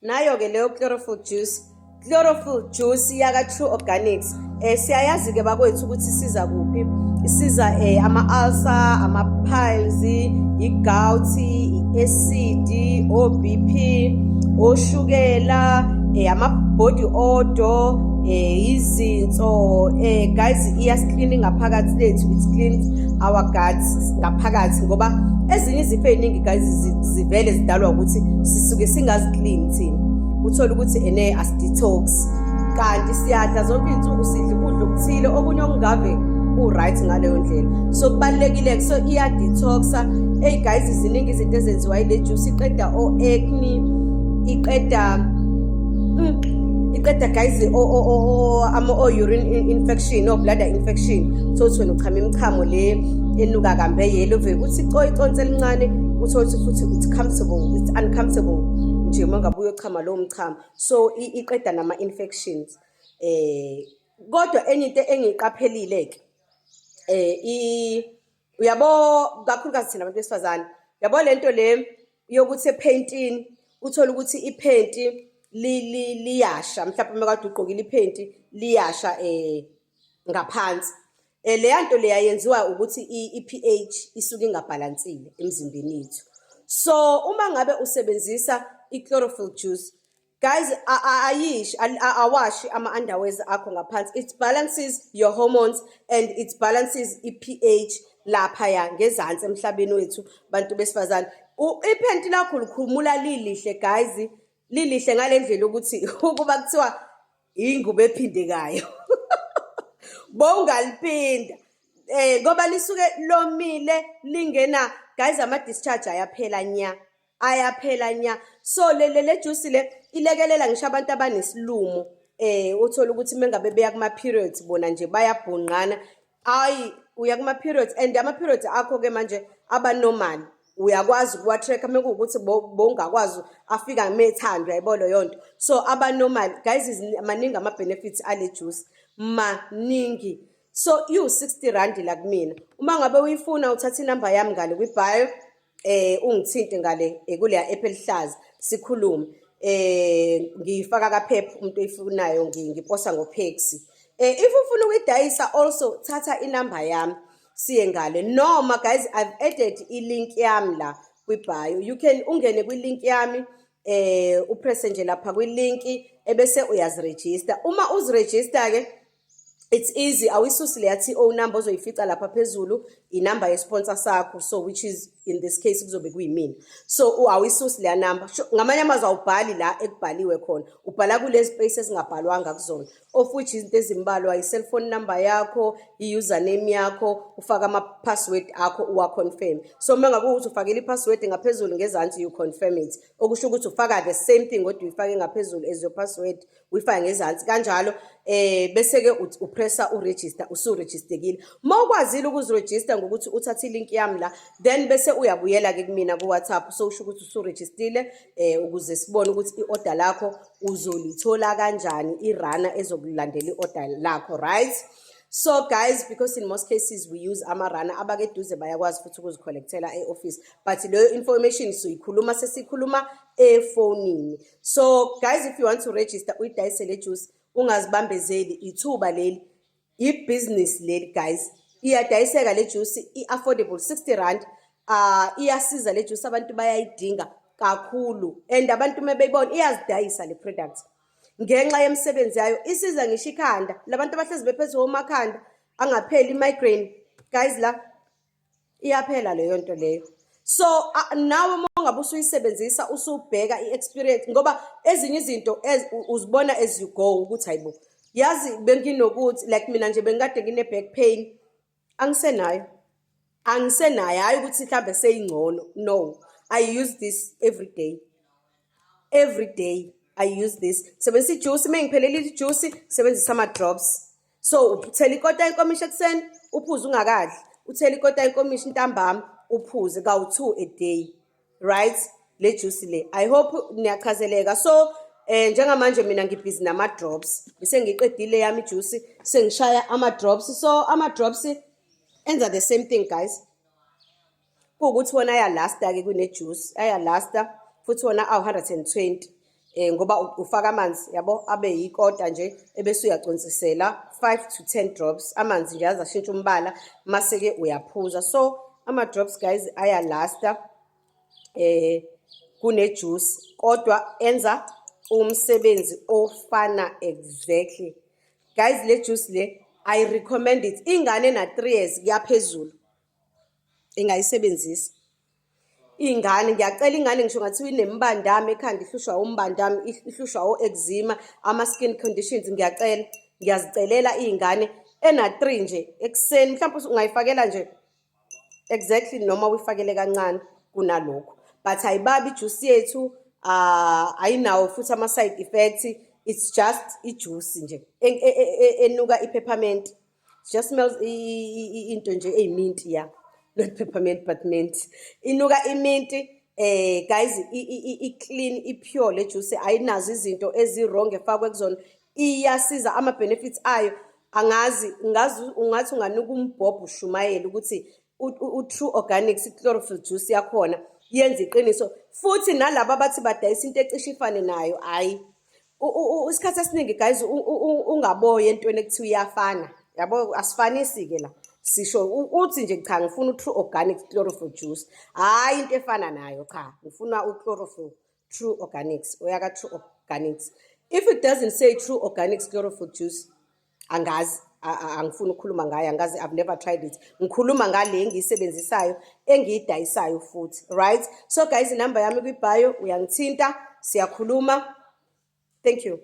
nayo-ke leyo chlorophyll juice yaka True Organics. Siyayazi-ke bakwethu ukuthi isiza kuphi. Isiza ama-ulcer, ama-piles, i-gout, i-acid, o-BP, oshukela, ama-body odor, izinso. Guys, iyasclean ngaphakathi lethu. It cleans our guts ngaphakathi ngoba ezinye izifo eziningi guys zivele zidalwa ukuthi sisuke singaziclean thina. Uthola ukuthi as-detox. Kanti siyadla zonke izinsuku sidla ukudla okuthile okunye okungave ku-right ngaleyo ndlela. So kubalulekile so iya-detoxa. Guys, ziningi izinto ezenziwa ile juice. Iqeda o-acne, iqeda guys ama-urine infection, bladder infection. Thothi wena uchama imichamo le enuka kambe yelo vele kuthi iconsi elincane uthothi futhi it's uncomfortable nje mangabe uyochama lo mchamo. So iqeda nama-infections. Kodwa enye into engiyiqaphelile ke uyabo kakhulukazi thina abantu besifazane, yabo lento le yokuthi epaintini uthola ukuthi ipainti liyasha, mhlawumbe makade ugqokile ipainti liyasha ngaphansi. Leya nto leya yenziwa ukuthi i-pH isuke ingabhalansile emzimbeni yethu. So uma ngabe usebenzisa i-chlorophyll juice, guys, awashi ama-underwears akho ngaphansi. It balances your hormones and it balances i-pH laphaya ngezansi emhlabeni wethu bantu besifazane. Iphenti lakho likhumula lilihle guys, lilihle ngale ndlela ukuthi ukuba kuthiwa ingubo ephindekayo bowungaliphinda ngoba lisuke lomile lingena. Guys, ama-discharge ayaphela nya. So le juice le ilekelela ngisho abantu abanesilumo. Uthola ukuthi mengabe beya kuma-periods bona nje bayabhonqana. Uya kuma-periods and ama-periods akho ke manje aba normal. Uyakwazi ukuwa-track mekuwukuthi bowungakwazi afika methandwa yabo leyo nto. So aba normal. Guys, maningi ama-benefits ale juice, maningi. So iwu-60 rand la kumina. Uma ngabe uyifuna uthatha inamba yami ngale kwi-bio, ungithinte ngale kuleya app elihlaza sikhulume. Ngifaka kaphepha umuntu oyifunayo ngiposa ngoPexi. If ufuna ukuyidayisa also thatha inamba yami siye ngale, noma guys I've added i-link yami la kwi-bio. You can ungene kwi-link yami upress nje lapha kwi-link ebese uyaziregister. Uma uziregister ke it's easy. Awisusi leya TO number ozoyifica lapha phezulu inamba yesponsor sakho, so which is in this case kuzobe kuyimina. So awisusi leya number. Ngamanye amazwi awubhali la ekubhaliwe khona, ubhala kule space ezingabhalwanga kuzona, of which izinto ezimbalwa i-cellphone number yakho, i-username yakho, ufaka ama-password akho uwa-confirm. So mengabe ukuthi ufakile i-password ngaphezulu ngezansi you confirm it, okusho ukuthi ufaka the same thing kodwa uyifake ngaphezulu as your password uyifake ngezansi kanjalo. Bese ke upressa uregister, usuregisterkile. Mawukwazile ukuziregister ngokuthi uthathe ilink yami la, then bese uyabuyela ke kumina ku WhatsApp so usho ukuthi usuregistile ukuze sibone ukuthi i-order lakho uzolithola kanjani, irana ezokulandela i-order lakho, right? So guys, because in most cases we use amarana abakeduze bayakwazi futhi ukuzicollectela e-office, but leyo information siyikhuluma sesikhuluma efonini. So guys, if you want to register uyidayise le juice ungazibambezeli, ithuba leli, i-business leli guys, iyadayiseka le juice, i-affordable 60 rand. Iyasiza le juice, abantu bayayidinga kakhulu and abantu mebeyibona iyazidayisa le product ngenxa yemsebenzi yayo. Isiza ngisho ikhanda labantu abahlezi bephethwe omakhanda angapheli migraine guys, la iyaphela leyo nto leyo. So nawe mongabe usuyisebenzisa usubheka i-experience ngoba ezinye izinto uzibona as you go ukuthi hayibo yazi benginokuthi like mina nje bengikade ngine back pain, angisenayo hayi ukuthi mhlambe seyingcono. No, I use this every day I use this. Sebenzisa ijuice, mengiphelele ijuice sebenzisa ama drops. So uthela ikota yenkomishi ekuseni uphuze ungakadli, uthela ikota yenkomishi ntambama uphuze kawu-2 a day, right? Le juice le, I hope niyachazeleka. So njengamanje mina ngibhizi nama drops, bese ngiqedile yami ijuice sengishaya ama drops. So ama drops enza the same thing guys, kuwukuthi wona ayalasta ke kune juice, ayalasta futhi wona awu 120 ngoba ufaka amanzi yabo abe yikota nje ebese uyaconsisela 5 to 10 drops amanzi nje azashintsha umbala mase ke uyaphuza. So ama drops guys ayalasta kune juice kodwa enza umsebenzi ofana exactly. Guys, le juice le I recommend it. Ingane na 3 years kuyaphezulu ingayisebenzisa. Ingane ngiyacela ingane ngisho ngathiwa inembandami ekhanda ihlushwa umbandami ihlushwa o-eczema ama-skin conditions ngiyazicelela iy'ngane ena 3 nje ekuseni mhlawumbe ungayifakela nje exactly noma uyifakele kancane kunalokho but ayibabi ijuice yethu ayinawo futhi ama-side effects. It's just ijuice nje enuka i-peppermint. Just smells into nje eyiminti ya not peppermint but mint. Inuka iminti guys i-clean i-pure le juice ayinazo izinto ezi-wrong efakwe kuzona. Iyasiza ama-benefits ayo ngathi unganuka umbhobho ushumayela ukuthi u-True Organics i-chlorophyll juice yakhona yenza iqiniso futhi nalabo abathi badayisa into ecishe ifane nayo hayi isikhathi esiningi guys ungaboye entweni ekuthiwa iyafana yabo asifanisi-ke la sisho uthi nje cha ngifuna u-True Organic chlorophyll juice hayi into efana nayo cha ngifuna u-chlorophyll True Organics oyaka True Organics. If it doesn't say True Organics chlorophyll juice angazi angifuni ukukhuluma ngayo angazi I've never tried it. Ngikhuluma ngale engiyisebenzisayo engiyidayisayo futhi right. So guys inamba yami kwi-bio uyangithinta siyakhuluma. Thank you.